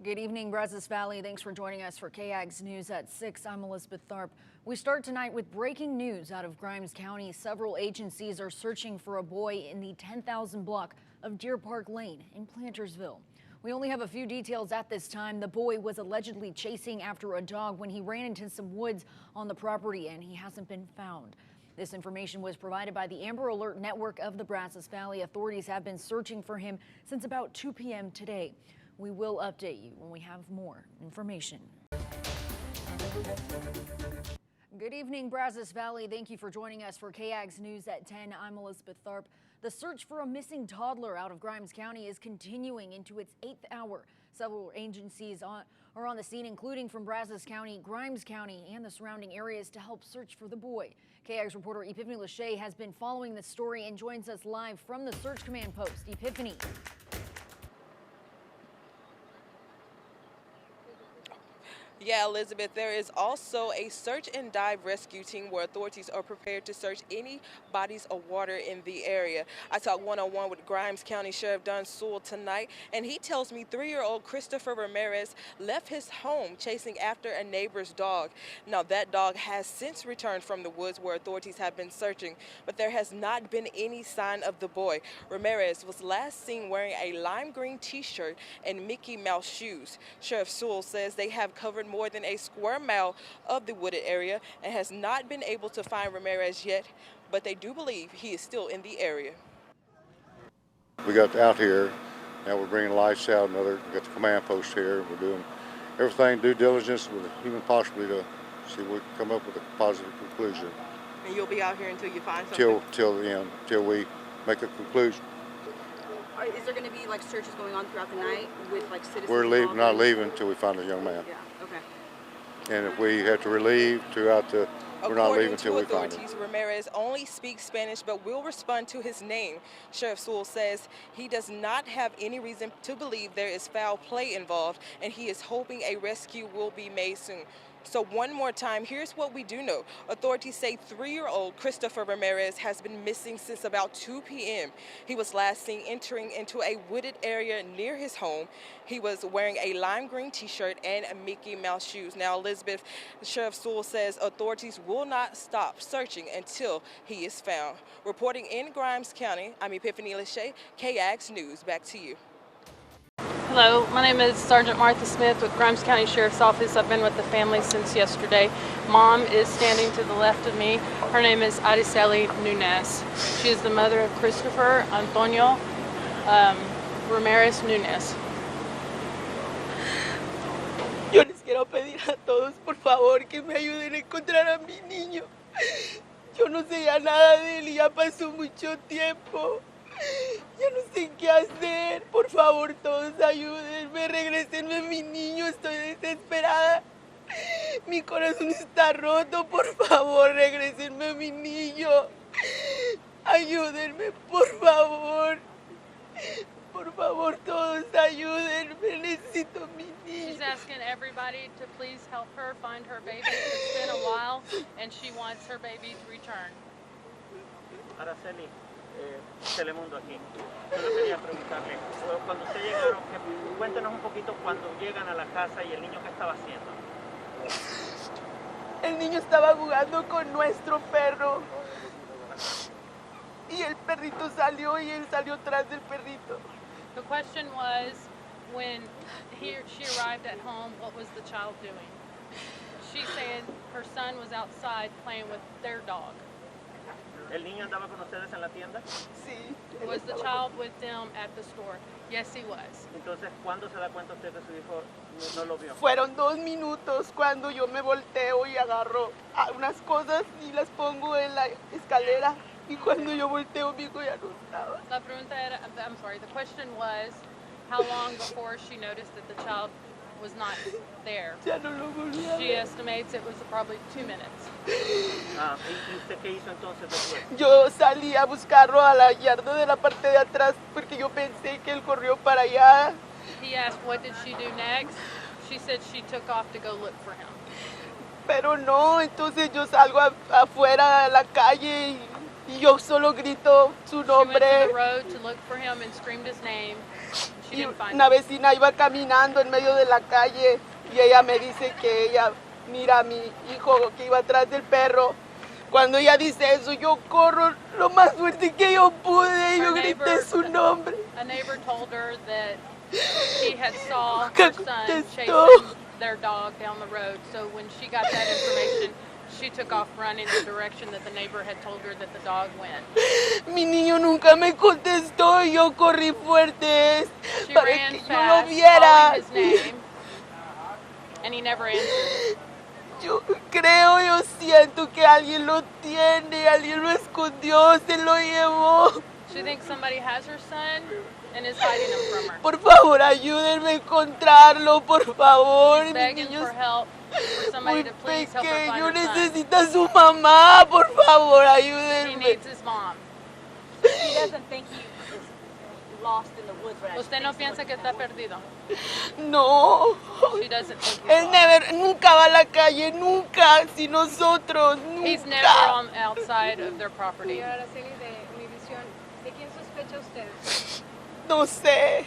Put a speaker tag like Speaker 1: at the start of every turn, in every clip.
Speaker 1: Good evening, Brazos Valley. Thanks for joining us for KAGS News at 6. I'm Elizabeth Tharp. We start tonight with breaking news out of Grimes County. Several agencies are searching for a boy in the 10,000 block of Deer Park Lane in Plantersville. We only have a few details at this time. The boy was allegedly chasing after a dog when he ran into some woods on the property, and he hasn't been found. This information was provided by the Amber Alert Network of the Brazos Valley. Authorities have been searching for him since about 2 p.m. today. We will update you when we have more information. Good evening, Brazos Valley. Thank you for joining us for KAGS News at 10. I'm Elizabeth Tharp. The search for a missing toddler out of Grimes County is continuing into its 8th hour. Several agencies are on the scene, including from Brazos County, Grimes County, and the surrounding areas to help search for the boy. KAGS reporter Epiphany Lachey has been following the story and joins us live from the Search Command Post. Epiphany.
Speaker 2: Yeah, Elizabeth, there is also a search and dive rescue team where authorities are prepared to search any bodies of water in the area. I talked one-on-one with Grimes County Sheriff Don Sewell tonight, and he tells me 3-year-old Christopher Ramirez left his home chasing after a neighbor's dog. Now, that dog has since returned from the woods where authorities have been searching, but there has not been any sign of the boy. Ramirez was last seen wearing a lime green t-shirt and Mickey Mouse shoes. Sheriff Sewell says they have covered more than a square mile of the wooded area and has not been able to find Ramirez yet, but they do believe he is still in the area.
Speaker 3: We got out here, now we're bringing lights out, we got the command post here. We're doing everything due diligence with even possibly to see if we can come up with a positive conclusion.
Speaker 2: And you'll be out here until you find something?
Speaker 3: Till the end, till we make a conclusion.
Speaker 4: Is there going to be like searches going on throughout the night with like citizens?
Speaker 3: We're not leaving until we find a young man.
Speaker 4: Yeah, okay.
Speaker 3: And if we have to relieve throughout the, we're not leaving until we find him.
Speaker 2: According to authorities, Ramirez only speaks Spanish but will respond to his name. Sheriff Sewell says he does not have any reason to believe there is foul play involved, and he is hoping a rescue will be made soon. So one more time, here's what we do know. Authorities say 3-year-old Christopher Ramirez has been missing since about 2 p.m. He was last seen entering into a wooded area near his home. He was wearing a lime green t-shirt and Mickey Mouse shoes. Now, Elizabeth, Sheriff Sewell says authorities will not stop searching until he is found. Reporting in Grimes County, I'm Epiphany Lachey, KAGS News. Back to you.
Speaker 5: Hello, my name is Sergeant Martha Smith with Grimes County Sheriff's Office. I've been with the family since yesterday. Mom is standing to the left of me. Her name is Araceli Nunez. She is the mother of Christopher Antonio Ramirez Nunez.
Speaker 6: Yo les quiero pedir a todos, por favor, que me ayuden a encontrar a mi niño. Yo no sé ya nada de él y ya pasó mucho tiempo. Ya no sé qué hacer. Por favor, todos ayúdenme, regrésenme a mi niño, estoy desesperada. Mi corazón está roto, por favor, regrésenme a mi niño. Ayúdenme, por favor. Por favor, todos ayúdenme, necesito a mi niño.
Speaker 5: She's asking everybody to please help her find her baby. It's been a while and she wants her baby to return.
Speaker 7: Araceli, Telemundo aquí. Solo quería preguntarle, cuando usted llegaron, cuéntenos un poquito cuando llegan a la casa y el niño qué estaba haciendo.
Speaker 6: El niño estaba jugando con nuestro perro. Y el perrito salió y él salió tras del perrito.
Speaker 5: The question was, when she arrived at home, what was the child doing? She said her son was outside playing with their dog.
Speaker 7: ¿El niño andaba con ustedes en la tienda?
Speaker 6: Sí.
Speaker 5: Was the child with them at the store? Yes, he was.
Speaker 7: Entonces, ¿cuándo se da cuenta usted que su hijo no lo vio?
Speaker 6: Fueron 2 minutos cuando yo me volteo y agarro unas cosas y las pongo en la escalera. Y cuando yo volteo, mi hijo ya no estaba.
Speaker 5: La pregunta era, I'm sorry, the question was, how long before she noticed that the child was not there?
Speaker 6: Ya no lo volví a
Speaker 5: She
Speaker 6: ver.
Speaker 5: estimates it was probably 2 minutes.
Speaker 7: ¿Y usted qué hizo entonces después?
Speaker 6: Yo salí a buscarlo a la yarda de la parte de atrás porque yo pensé que él corrió para allá.
Speaker 5: He asked what did she do next. She said she took off to go look for him.
Speaker 6: Pero no, entonces yo salgo afuera a la calle y yo solo grito su
Speaker 5: She went to
Speaker 6: nombre.
Speaker 5: the road to look for him and screamed his name. She
Speaker 6: y
Speaker 5: didn't find
Speaker 6: una
Speaker 5: him.
Speaker 6: vecina iba caminando en medio de la calle y ella me dice que ella mira a mi hijo que iba atrás del perro. Cuando ella dice eso, yo corro lo más fuerte que yo pude y yo grité su nombre.
Speaker 5: A neighbor told her that she had saw
Speaker 6: Nunca
Speaker 5: her son
Speaker 6: contestó.
Speaker 5: chasing their dog down the road. So when she got that information, she took off running the direction that the neighbor had told her that the dog went.
Speaker 6: Mi niño nunca me contestó y yo corrí fuerte
Speaker 5: She
Speaker 6: para
Speaker 5: ran
Speaker 6: que yo lo
Speaker 5: fast,
Speaker 6: viera.
Speaker 5: calling his name, and he never answered.
Speaker 6: Yo creo, yo siento que alguien lo tiene, alguien lo escondió, se lo llevó.
Speaker 5: She thinks somebody has her son and is hiding him from her.
Speaker 6: Por favor, ayúdenme a encontrarlo, por favor.
Speaker 5: She's
Speaker 6: Mi
Speaker 5: begging
Speaker 6: niño
Speaker 5: for
Speaker 6: es
Speaker 5: help, for somebody
Speaker 6: muy
Speaker 5: to please help her find
Speaker 6: pequeño,
Speaker 5: her son.
Speaker 6: necesita a su mamá, por favor,
Speaker 5: He
Speaker 6: ayúdenme.
Speaker 5: needs his mom.
Speaker 4: He doesn't think he is lost in the woods right
Speaker 5: Usted no piensa que está perdido.
Speaker 6: No.
Speaker 5: She doesn't think he's
Speaker 6: Él
Speaker 5: lost.
Speaker 6: nunca va a la calle, nunca, si nosotros, nunca.
Speaker 5: He's never on outside of their property.
Speaker 8: Señora Araceli de Univisión, ¿de quién sospecha usted?
Speaker 6: No sé,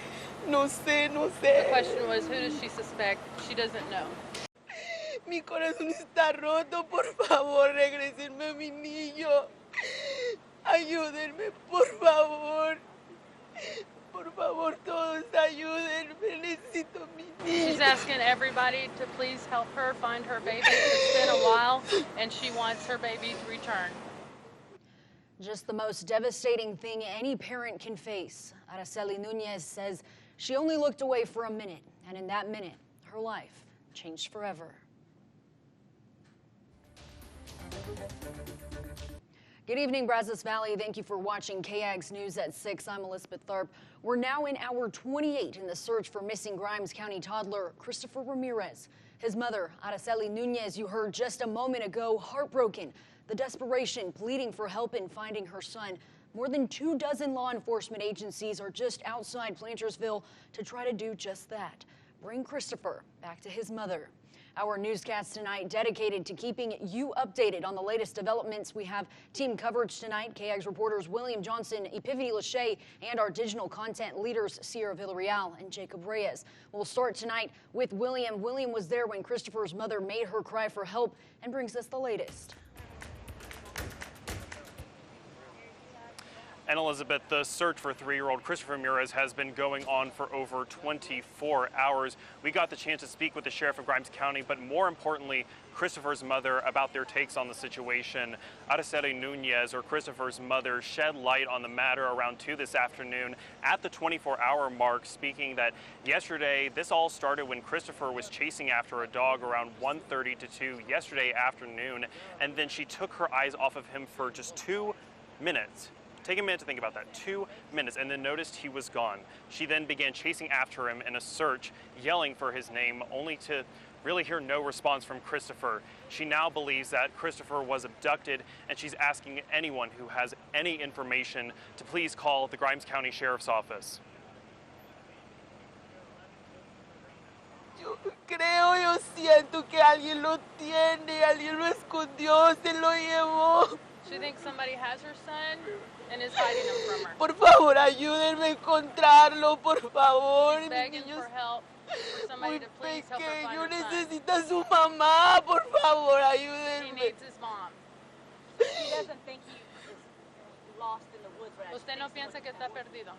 Speaker 6: no sé, no
Speaker 5: The
Speaker 6: sé.
Speaker 5: question was, who does she suspect? She doesn't know.
Speaker 6: Mi corazón está roto, por favor, regrésenme a mi niño. Ayúdenme, por favor. Por favor, todos ayúdenme, necesito a mi
Speaker 5: She's
Speaker 6: niño.
Speaker 5: asking everybody to please help her find her baby. It's been a while, and she wants her baby to return.
Speaker 1: Just the most devastating thing any parent can face. Araceli Nunez says she only looked away for a minute, and in that minute, her life changed forever. Good evening, Brazos Valley. Thank you for watching KAGS News at 6. I'm Elizabeth Tharp. We're now in hour 28 in the search for missing Grimes County toddler Christopher Ramirez. His mother, Araceli Nunez, you heard just a moment ago, heartbroken. The desperation, pleading for help in finding her son. More than 24 law enforcement agencies are just outside Plantersville to try to do just that. Bring Christopher back to his mother. Our newscast tonight dedicated to keeping you updated on the latest developments. We have team coverage tonight. KAGS reporters William Johnson, Epiphany Lachey, and our digital content leaders Sierra Villarreal and Jacob Reyes. We'll start tonight with William. William was there when Christopher's mother made her cry for help and brings us the latest.
Speaker 9: And Elizabeth, the search for 3-year-old Christopher Ramirez has been going on for over 24 hours. We got the chance to speak with the sheriff of Grimes County, but more importantly, Christopher's mother about their takes on the situation. Araceli Nunez, or Christopher's mother, shed light on the matter around 2 this afternoon at the 24-hour mark, speaking that yesterday, this all started when Christopher was chasing after a dog around 1:30 to 2 yesterday afternoon, and then she took her eyes off of him for just 2 minutes. Take a minute to think about that. 2 minutes, and then noticed he was gone. She then began chasing after him in a search, yelling for his name, only to really hear no response from Christopher. She now believes that Christopher was abducted, and she's asking anyone who has any information to please call the Grimes County Sheriff's Office.
Speaker 6: Yo creo, yo siento que alguien lo tiene, alguien lo escondió, se lo llevó.
Speaker 5: She thinks somebody has her son and is hiding him from her.
Speaker 6: Por favor, ayúdenme a encontrarlo, por favor.
Speaker 5: She's
Speaker 6: Mi
Speaker 5: begging
Speaker 6: niño
Speaker 5: for
Speaker 6: es
Speaker 5: help, for somebody
Speaker 6: muy
Speaker 5: to please help her find
Speaker 6: pequeño,
Speaker 5: her son.
Speaker 6: necesita a su mamá, por favor,
Speaker 5: He
Speaker 6: ayúdenme.
Speaker 5: needs his mom.
Speaker 4: He doesn't think he is lost in the woods right
Speaker 5: Usted no piensa que está perdido.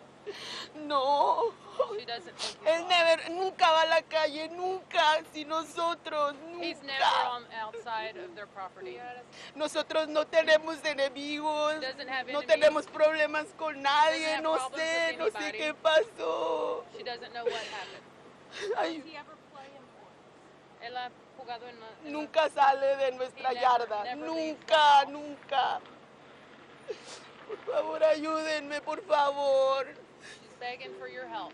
Speaker 6: No.
Speaker 5: She doesn't think he's
Speaker 6: Él
Speaker 5: lost.
Speaker 6: nunca va a la calle, nunca, si nosotros,
Speaker 5: He's never
Speaker 6: nunca.
Speaker 5: on outside of their property.
Speaker 6: Nosotros no tenemos enemigos,
Speaker 5: Doesn't have
Speaker 6: no
Speaker 5: enemies.
Speaker 6: tenemos problemas con nadie,
Speaker 5: have
Speaker 6: no
Speaker 5: problems
Speaker 6: sé,
Speaker 5: with
Speaker 6: no sé
Speaker 5: anybody.
Speaker 6: qué pasó.
Speaker 5: She doesn't know what happened.
Speaker 6: Ay,
Speaker 4: he ever play in woods?
Speaker 5: Él ha jugado en la-
Speaker 6: nunca sale de nuestra
Speaker 5: He never-
Speaker 6: yarda,
Speaker 5: never leaves the
Speaker 6: nunca,
Speaker 5: house.
Speaker 6: nunca. Por favor, ayúdenme, por favor.
Speaker 5: She's begging for your help.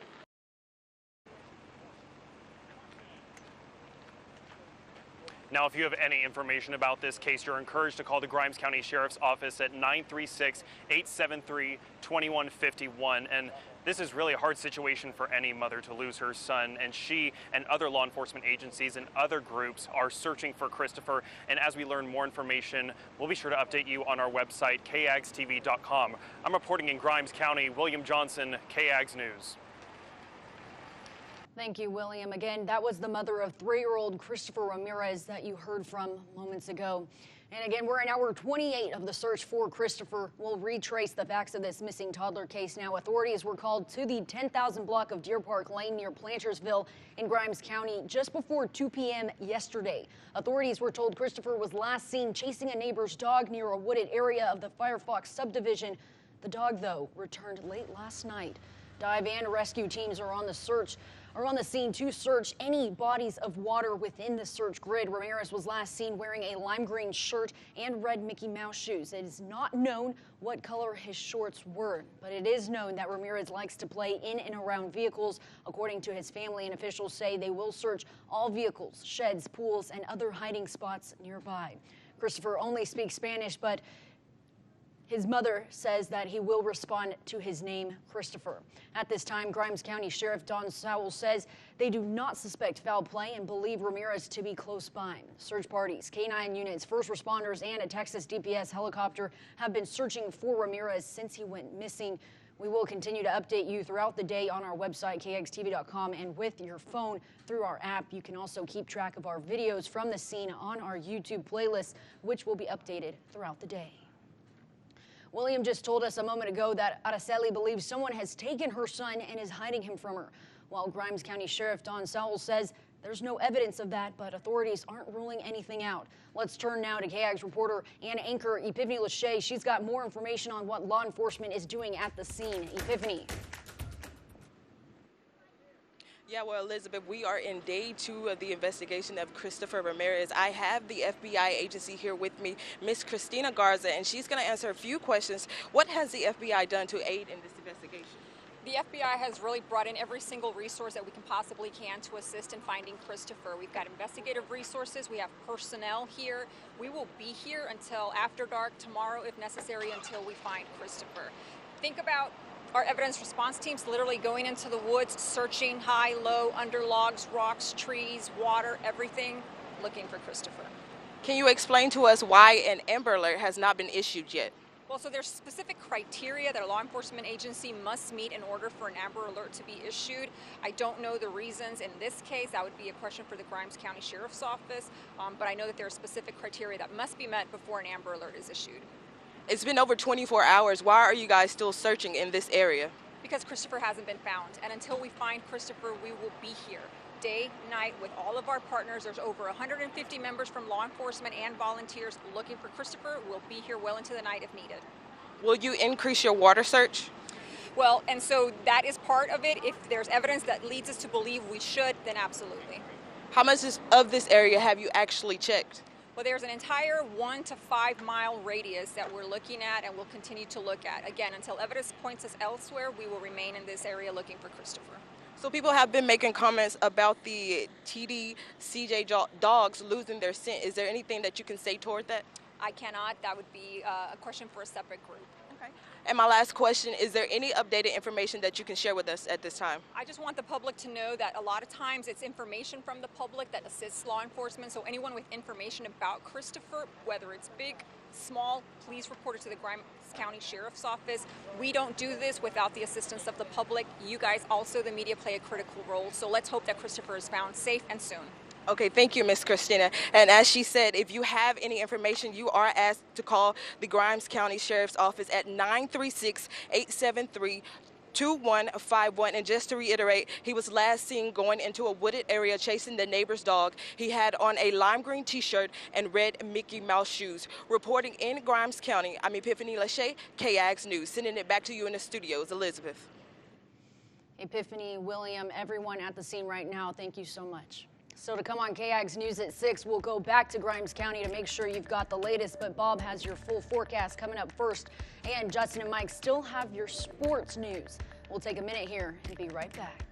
Speaker 9: Now, if you have any information about this case, you're encouraged to call the Grimes County Sheriff's Office at 936-873-2151. And this is really a hard situation for any mother to lose her son, and she and other law enforcement agencies and other groups are searching for Christopher. And as we learn more information, we'll be sure to update you on our website, kagstv.com. I'm reporting in Grimes County, William Johnson, KAGS News.
Speaker 1: Thank you, William. Again, that was the mother of 3-year-old Christopher Ramirez that you heard from moments ago. And again, we're in hour 28 of the search for Christopher. We'll retrace the facts of this missing toddler case now. Authorities were called to the 10,000 block of Deer Park Lane near Plantersville in Grimes County just before 2 p.m. yesterday. Authorities were told Christopher was last seen chasing a neighbor's dog near a wooded area of the Firefox subdivision. The dog, though, returned late last night. Dive and rescue teams are on the scene to search any bodies of water within the search grid. Ramirez was last seen wearing a lime green shirt and red Mickey Mouse shoes. It is not known what color his shorts were, but it is known that Ramirez likes to play in and around vehicles. According to his family, and officials say they will search all vehicles, sheds, pools, and other hiding spots nearby. Christopher only speaks Spanish, but his mother says that he will respond to his name, Christopher. At this time, Grimes County Sheriff Don Sowell says they do not suspect foul play and believe Ramirez to be close by. Search parties, K-9 units, first responders, and a Texas DPS helicopter have been searching for Ramirez since he went missing. We will continue to update you throughout the day on our website, kxtv.com, and with your phone through our app. You can also keep track of our videos from the scene on our YouTube playlist, which will be updated throughout the day. William just told us a moment ago that Araceli believes someone has taken her son and is hiding him from her, while Grimes County Sheriff Don Sowell says there's no evidence of that, but authorities aren't ruling anything out. Let's turn now to KAGS reporter and anchor Epiphany Lachey. She's got more information on what law enforcement is doing at the scene. Epiphany.
Speaker 2: Yeah, well, Elizabeth, we are in day 2 of the investigation of Christopher Ramirez. I have the FBI agency here with me, Miss Christina Garza, and she's going to answer a few questions. What has the FBI done to aid in this investigation?
Speaker 10: The FBI has really brought in every single resource that we can possibly to assist in finding Christopher. We've got investigative resources, we have personnel here. We will be here until after dark tomorrow, if necessary, until we find Christopher. Think about our evidence response teams literally going into the woods, searching high, low, under logs, rocks, trees, water, everything, looking for Christopher.
Speaker 2: Can you explain to us why an Amber Alert has not been issued yet?
Speaker 10: Well, so there's specific criteria that a law enforcement agency must meet in order for an Amber Alert to be issued. I don't know the reasons in this case. That would be a question for the Grimes County Sheriff's Office, but I know that there are specific criteria that must be met before an Amber Alert is issued.
Speaker 2: It's been over 24 hours. Why are you guys still searching in this area?
Speaker 10: Because Christopher hasn't been found, and until we find Christopher, we will be here day, night with all of our partners. There's over 150 members from law enforcement and volunteers looking for Christopher. We'll be here well into the night if needed.
Speaker 2: Will you increase your water search?
Speaker 10: Well, and so that is part of it. If there's evidence that leads us to believe we should, then absolutely.
Speaker 2: How much of this area have you actually checked?
Speaker 10: Well, there's an entire 1 to 5 mile radius that we're looking at and will continue to look at. Again, until evidence points us elsewhere, we will remain in this area looking for Christopher.
Speaker 2: So people have been making comments about the TD CJ dogs losing their scent. Is there anything that you can say toward that?
Speaker 10: I cannot. That would be a question for a separate group.
Speaker 2: Okay. And my last question, is there any updated information that you can share with us at this time?
Speaker 10: I just want the public to know that a lot of times it's information from the public that assists law enforcement. So anyone with information about Christopher, whether it's big, small, please report it to the Grimes County Sheriff's Office. We don't do this without the assistance of the public. You guys also, the media, play a critical role. So let's hope that Christopher is found safe and soon.
Speaker 2: Okay, thank you, Ms. Christina. And as she said, if you have any information, you are asked to call the Grimes County Sheriff's Office at 936-873-2151. And just to reiterate, he was last seen going into a wooded area chasing the neighbor's dog. He had on a lime green t-shirt and red Mickey Mouse shoes. Reporting in Grimes County, I'm Epiphany Lachey, KAGS News. Sending it back to you in the studios, Elizabeth.
Speaker 1: Epiphany, William, everyone at the scene right now, thank you so much. So to come on KAGS News at 6, we'll go back to Grimes County to make sure you've got the latest, but Bob has your full forecast coming up first, and Justin and Mike still have your sports news. We'll take a minute here and be right back.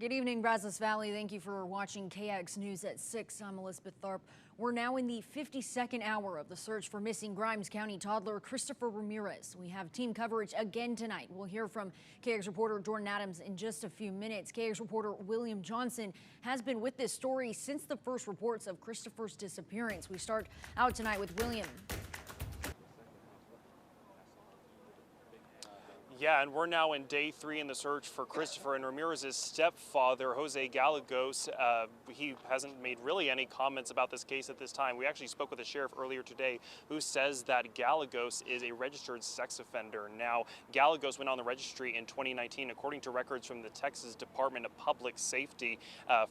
Speaker 1: Good evening, Brazos Valley. Thank you for watching KAGS News at 6. I'm Elizabeth Tharp. We're now in the 52nd hour of the search for missing Grimes County toddler Christopher Ramirez. We have team coverage again tonight. We'll hear from KAGS reporter Jordan Adams in just a few minutes. KAGS reporter William Johnson has been with this story since the first reports of Christopher's disappearance. We start out tonight with William.
Speaker 9: Yeah, and we're now in day 3 in the search for Christopher, and Ramirez's stepfather, Jose Gallegos, he hasn't made really any comments about this case at this time. We actually spoke with a sheriff earlier today who says that Gallegos is a registered sex offender. Now, Gallegos went on the registry in 2019, according to records from the Texas Department of Public Safety,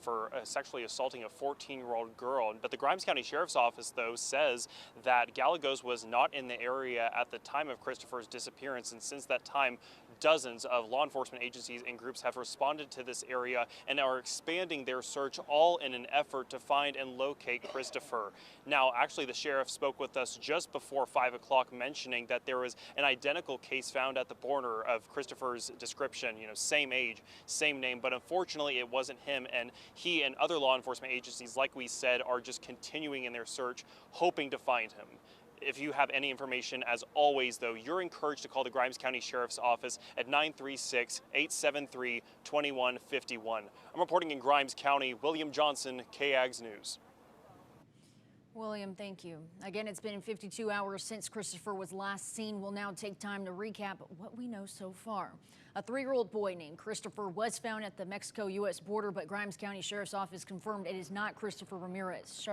Speaker 9: for sexually assaulting a 14-year-old girl. But the Grimes County Sheriff's Office, though, says that Gallegos was not in the area at the time of Christopher's disappearance, and since that time, dozens of law enforcement agencies and groups have responded to this area and are expanding their search, all in an effort to find and locate Christopher. Now, actually, the sheriff spoke with us just before 5 o'clock, mentioning that there was an identical case found at the border of Christopher's description, same age, same name, but unfortunately it wasn't him, and he and other law enforcement agencies, like we said, are just continuing in their search, hoping to find him. If you have any information, as always, though, you're encouraged to call the Grimes County Sheriff's Office at 936-873-2151. I'm reporting in Grimes County, William Johnson, KAGS News.
Speaker 1: William, thank you. Again, it's been 52 hours since Christopher was last seen. We'll now take time to recap what we know so far. A 3-year-old boy named Christopher was found at the Mexico-U.S. border, but Grimes County Sheriff's Office confirmed it is not Christopher Ramirez.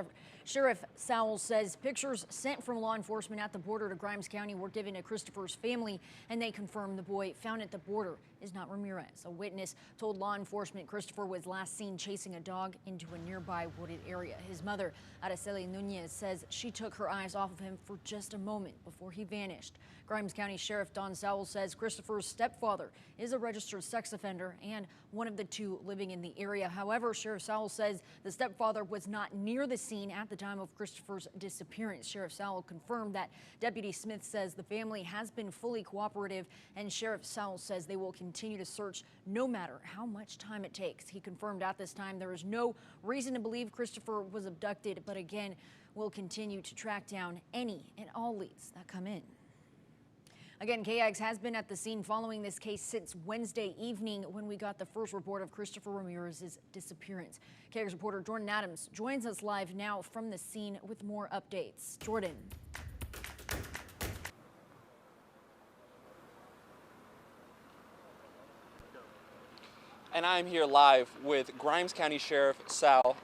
Speaker 1: Sheriff Sowell says pictures sent from law enforcement at the border to Grimes County were given to Christopher's family, and they confirmed the boy found at the border is not Ramirez. A witness told law enforcement Christopher was last seen chasing a dog into a nearby wooded area. His mother, Araceli Nunez, says she took her eyes off of him for just a moment before he vanished. Grimes County Sheriff Don Sowell says Christopher's stepfather is a registered sex offender and one of the 2 living in the area. However, Sheriff Sowell says the stepfather was not near the scene at the time of Christopher's disappearance. Sheriff Sowell confirmed that. Deputy Smith says the family has been fully cooperative, and Sheriff Sowell says they will continue to search no matter how much time it takes. He confirmed at this time there is no reason to believe Christopher was abducted, but again, we'll continue to track down any and all leads that come in. Again, KAGS has been at the scene following this case since Wednesday evening when we got the first report of Christopher Ramirez's disappearance. KAGS reporter Jordan Adams joins us live now from the scene with more updates. Jordan.
Speaker 11: And I'm here live with Grimes County Sheriff Sal.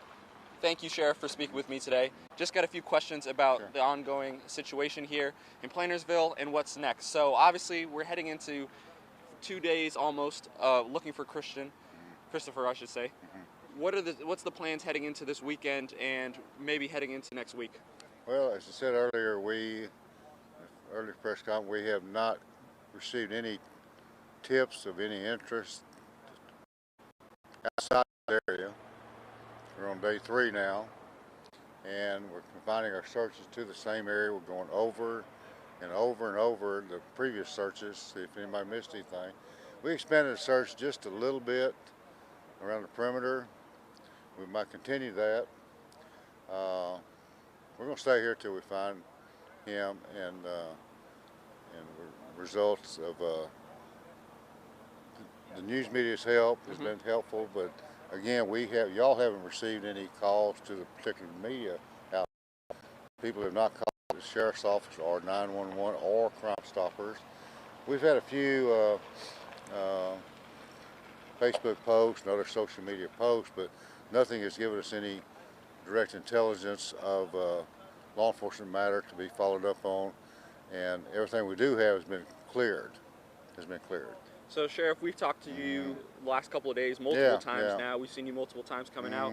Speaker 11: Thank you, Sheriff, for speaking with me today. Just got a few questions about the ongoing situation here in Plantersville and what's next. So obviously we're heading into 2 days almost looking for Christopher, I should say. What's the plans heading into this weekend and maybe heading into next week?
Speaker 3: Well, as I said earlier, early press conference, we have not received any tips of any interest outside the area. We're on day 3 now, and we're confining our searches to the same area. We're going over and over and over the previous searches, see if anybody missed anything. We expanded the search just a little bit around the perimeter. We might continue that. We're going to stay here till we find him, and results of the news media's help has been helpful, but again, y'all haven't received any calls to the particular media outlet. People have not called the Sheriff's Office or 911 or Crime Stoppers. We've had a few Facebook posts and other social media posts, but nothing has given us any direct intelligence of law enforcement matter to be followed up on, and everything we do have has been cleared.
Speaker 11: So, Sheriff, we've talked to you the last couple of days multiple times now. We've seen you multiple times coming out.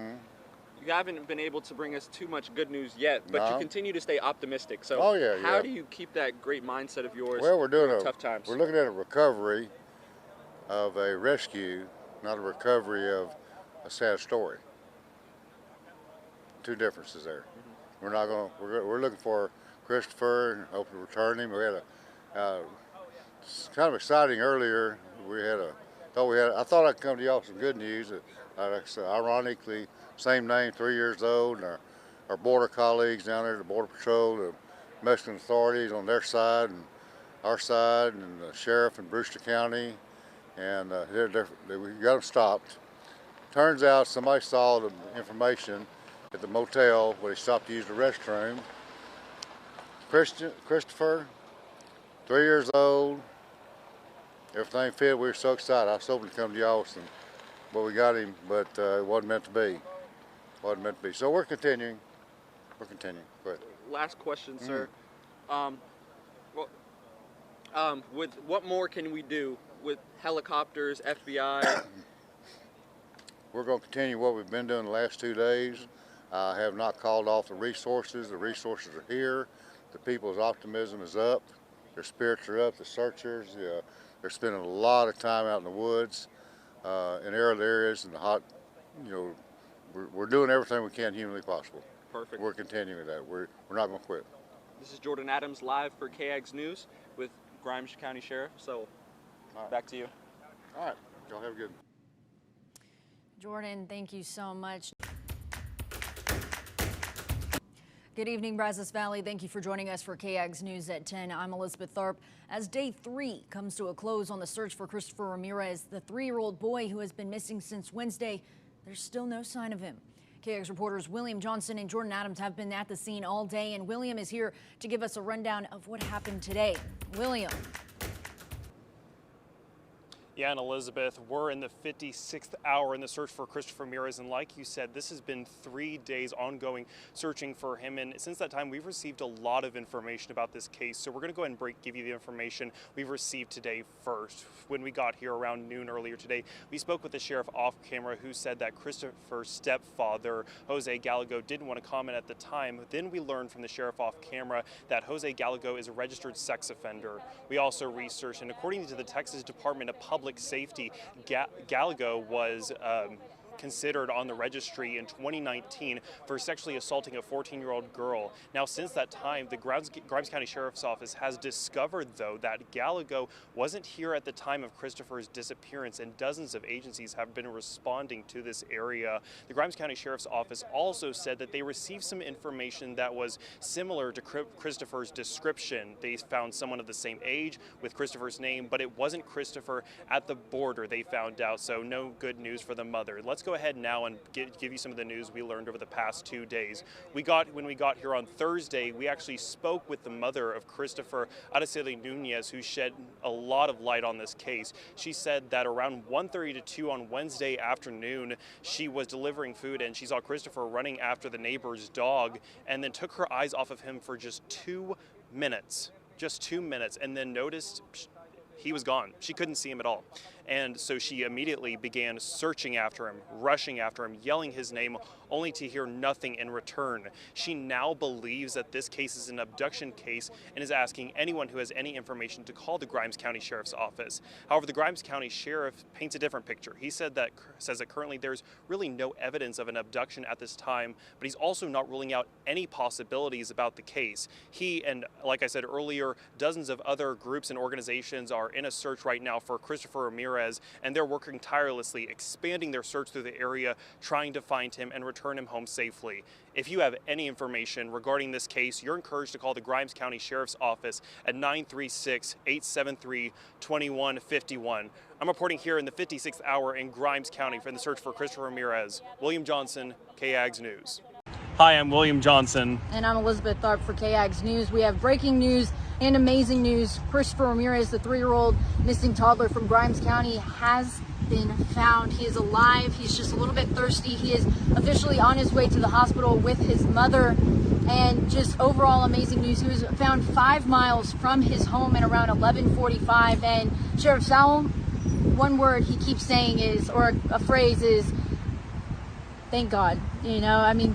Speaker 11: You haven't been able to bring us too much good news yet, but you continue to stay optimistic. So how do you keep that great mindset of yours
Speaker 3: during
Speaker 11: tough times?
Speaker 3: We're looking at a recovery of a rescue, not a recovery of a sad story. 2 differences there. We're looking for Christopher and hope to return him. We had it's kind of exciting earlier. I thought I'd come to y'all with some good news. Ironically, same name, 3 years old, and our border colleagues down there, the Border Patrol, the Mexican authorities on their side and our side, and the sheriff in Brewster County, and we got them stopped. Turns out somebody saw the information at the motel where they stopped to use the restroom. Christopher, 3 years old, everything fit. We were so excited. I was hoping to come to Austin, but we got him, but it wasn't meant to be. Wasn't meant to be. So we're continuing. We're continuing. Go ahead.
Speaker 11: Last question, sir. With what more can we do with helicopters, FBI?
Speaker 3: We're going to continue what we've been doing the last 2 days. I have not called off the resources. The resources are here. The people's optimism is up. Their spirits are up. The searchers, they're spending a lot of time out in the woods, in arid areas, and the hot, we're doing everything we can humanly possible.
Speaker 11: Perfect.
Speaker 3: We're continuing that. We're not going to quit.
Speaker 11: This is Jordan Adams live for KAGS News with Grimes County Sheriff. So, back to you.
Speaker 3: All right. Y'all have a good one.
Speaker 1: Jordan, thank you so much. Good evening, Brazos Valley. Thank you for joining us for KAGS News at 10. I'm Elizabeth Tharp. As day 3 comes to a close on the search for Christopher Ramirez, the 3-year-old boy who has been missing since Wednesday, there's still no sign of him. KAGS reporters William Johnson and Jordan Adams have been at the scene all day, and William is here to give us a rundown of what happened today. William.
Speaker 9: Yeah, and Elizabeth, we're in the 56th hour in the search for Christopher Ramirez, and like you said, this has been 3 days ongoing searching for him, and since that time we've received a lot of information about this case, so we're going to go ahead and give you the information we've received today first. When we got here around noon earlier today, we spoke with the sheriff off camera who said that Christopher's stepfather, Jose Gallego, didn't want to comment at the time. Then we learned from the sheriff off camera that Jose Gallego is a registered sex offender. We also researched, and according to the Texas Department of Public Safety, Gallego was considered on the registry in 2019 for sexually assaulting a 14-year-old girl. Now, since that time, the Grimes County Sheriff's Office has discovered, though, that Gallego wasn't here at the time of Christopher's disappearance, and dozens of agencies have been responding to this area. The Grimes County Sheriff's Office also said that they received some information that was similar to Christopher's description. They found someone of the same age with Christopher's name, but it wasn't Christopher at the border, they found out, so no good news for the mother. Let's go ahead now and give you some of the news we learned over the past 2 days. When we got here on Thursday, we actually spoke with the mother of Christopher, Araceli Nunez, who shed a lot of light on this case. She said that around 1:30 to 2 on Wednesday afternoon, she was delivering food and she saw Christopher running after the neighbor's dog and then took her eyes off of him for just 2 minutes. Just 2 minutes, and then noticed he was gone. She couldn't see him at all. And so she immediately began searching after him, rushing after him, yelling his name, only to hear nothing in return. She now believes that this case is an abduction case and is asking anyone who has any information to call the Grimes County Sheriff's Office. However, the Grimes County Sheriff paints a different picture. He says that currently there's really no evidence of an abduction at this time, but he's also not ruling out any possibilities about the case. He and, like I said earlier, dozens of other groups and organizations are in a search right now for Christopher Ramirez, and they're working tirelessly, expanding their search through the area, trying to find him and return him home safely. If you have any information regarding this case, you're encouraged to call the Grimes County Sheriff's Office at 936-873-2151. I'm reporting here in the 56th hour in Grimes County for the search for Christopher Ramirez. William Johnson, KAGS News. Hi, I'm William Johnson.
Speaker 1: And I'm Elizabeth Tharp for KAGS News. We have breaking news and amazing news. Christopher Ramirez, the 3-year-old missing toddler from Grimes County, has been found. He is alive. He's just a little bit thirsty. He is officially on his way to the hospital with his mother. And just overall amazing news. He was found 5 miles from his home at around 11:45. And Sheriff Sowell, one word he keeps saying is, or a phrase is, thank God.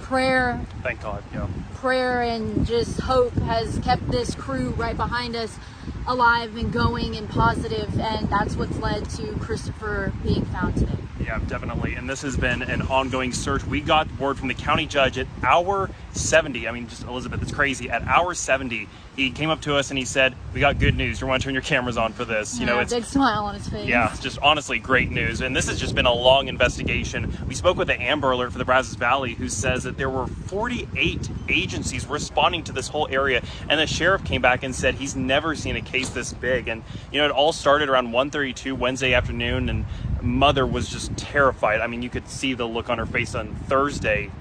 Speaker 1: Prayer.
Speaker 9: Thank God, yeah.
Speaker 1: Prayer and just hope has kept this crew right behind us alive and going and positive, and that's what's led to Christopher being found today.
Speaker 9: Yeah, definitely. And this has been an ongoing search. We got word from the county judge at hour 70. Elizabeth, it's crazy. At hour 70, he came up to us and he said, "We got good news. You want to turn your cameras on for this?"
Speaker 1: It's a big smile on his face.
Speaker 9: Yeah, it's just honestly great news. And this has just been a long investigation. We spoke with the Amber Alert for the Brazos Valley, who says that there were 48 agencies responding to this whole area. And the sheriff came back and said he's never seen a case this big. And, it all started around 1:32 Wednesday afternoon, and mother was just terrified. You could see the look on her face on Thursday,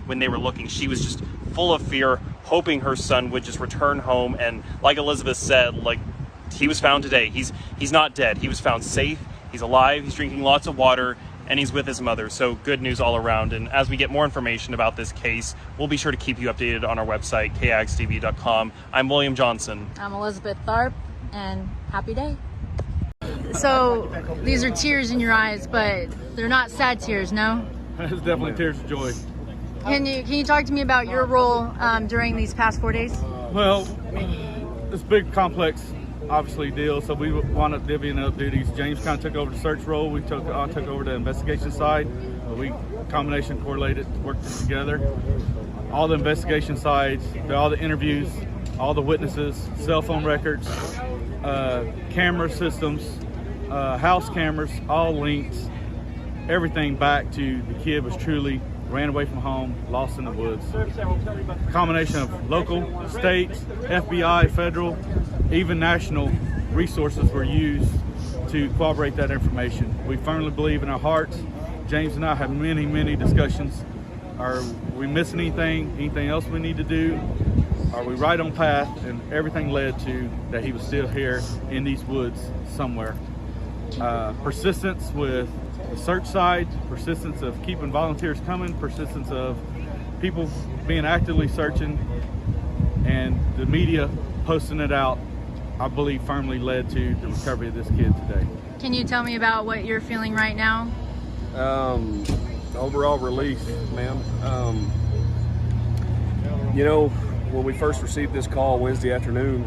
Speaker 9: when they were looking. She was just full of fear, hoping her son would just return home. And like Elizabeth said, he was found today. He's not dead. He was found safe. He's alive. He's drinking lots of water, and he's with his mother. So good news all around. And as we get more information about this case, we'll be sure to keep you updated on our website, kagstv.com. I'm William Johnson.
Speaker 1: I'm Elizabeth Tharp, and happy day. So these are tears in your eyes, but they're not sad tears, no?
Speaker 12: It's definitely tears of joy.
Speaker 1: Can you talk to me about your role during these past 4 days?
Speaker 12: Well, it's a big, complex, obviously, deal, so we wound up divvying up duties. James kind of took over the search role. I took over the investigation side. We combination correlated, worked together. All the investigation sides, all the interviews, all the witnesses, cell phone records, camera systems, house cameras, all links, everything back to the kid was truly ran away from home, lost in the woods. A combination of local, state, FBI, federal, even national resources were used to corroborate that information. We firmly believe in our hearts. James and I have many, many discussions. Are we missing anything? Anything else we need to do? Are we right on path? And everything led to that he was still here in these woods somewhere. Persistence with the search side, persistence of keeping volunteers coming, persistence of people being actively searching, and the media posting it out, I believe firmly led to the recovery of this kid today.
Speaker 1: Can you tell me about what you're feeling right now?
Speaker 13: Overall relief, ma'am. You know, when we first received this call Wednesday afternoon,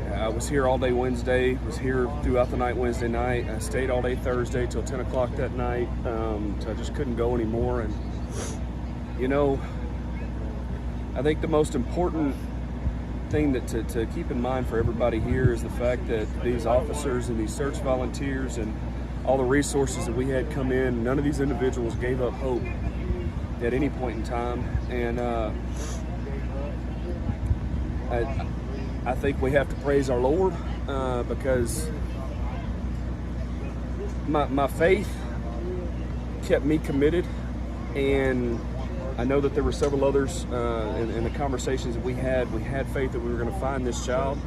Speaker 13: I was here all day Wednesday, was here throughout the night Wednesday night. I stayed all day Thursday till 10 o'clock that night, so I just couldn't go anymore. And, you know, I think the most important thing to keep in mind for everybody here is the fact that these officers and these search volunteers and all the resources that we had come in, none of these individuals gave up hope at any point in time. And I think we have to praise our Lord because my faith kept me committed, and I know that there were several others in the conversations that we had faith that we were going to find this child.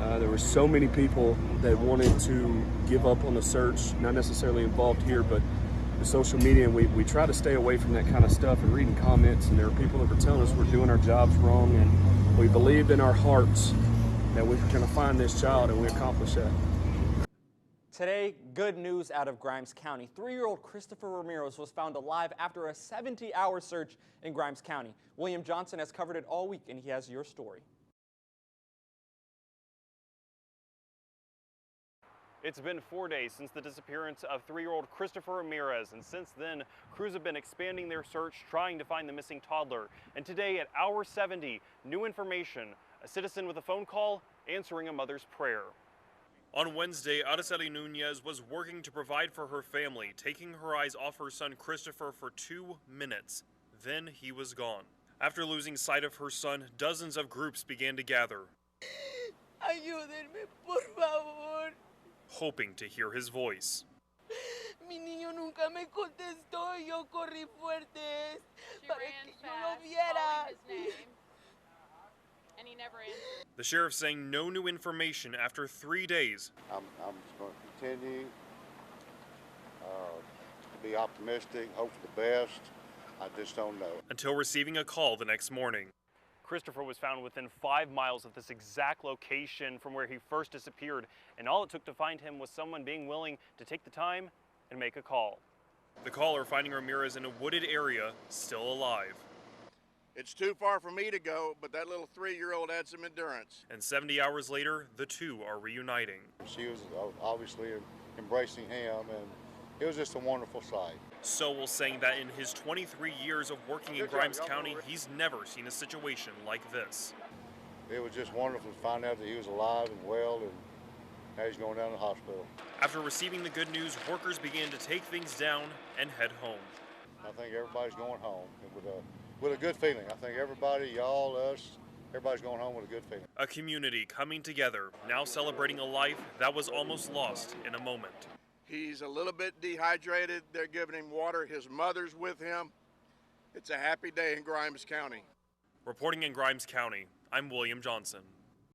Speaker 13: There were so many people that wanted to give up on the search, not necessarily involved here, but the social media, and we try to stay away from that kind of stuff and reading comments, and there are people that were telling us we're doing our jobs wrong, and we believed in our hearts that we were going to find this child, and we accomplished that.
Speaker 11: Today, good news out of Grimes County. 3-year-old Christopher Ramirez was found alive after a 70-hour search in Grimes County. William Johnson has covered it all week, and he has your story.
Speaker 9: It's been 4 days since the disappearance of 3-year-old Christopher Ramirez, and since then, crews have been expanding their search, trying to find the missing toddler. And today at hour 70, new information, a citizen with a phone call answering a mother's prayer. On Wednesday, Araceli Nunez was working to provide for her family, taking her eyes off her son Christopher for 2 minutes. Then he was gone. After losing sight of her son, dozens of groups began to gather,
Speaker 6: Ayúdenme, por favor.
Speaker 9: hoping to hear his voice.
Speaker 6: Mi niño nunca me contestó y yo corrí fuerte para que yo lo viera.
Speaker 5: And he never answered.
Speaker 9: The sheriff saying no new information after 3 days.
Speaker 3: I'm going to continue to be optimistic, hope for the best. I just don't know.
Speaker 9: Until receiving a call the next morning. Christopher was found within 5 miles of this exact location from where he first disappeared, and all it took to find him was someone being willing to take the time and make a call. The caller finding Ramirez in a wooded area, still alive.
Speaker 14: It's too far for me to go, but that little 3-year-old had some endurance.
Speaker 9: And 70 hours later, the two are reuniting.
Speaker 3: She was obviously embracing him, and it was just a wonderful sight.
Speaker 9: Sowell saying that in his 23 years of working in Grimes County, he's never seen a situation like this.
Speaker 3: It was just wonderful to find out that he was alive and well, and now he's going down to the hospital.
Speaker 9: After receiving the good news, workers began to take things down and head home.
Speaker 3: I think everybody's going home with a good feeling. I think everybody, y'all, us, everybody's going home with a good feeling.
Speaker 9: A community coming together, now celebrating a life that was almost lost in a moment.
Speaker 14: He's a little bit dehydrated. They're giving him water. His mother's with him. It's a happy day in Grimes County.
Speaker 9: Reporting in Grimes County, I'm William Johnson.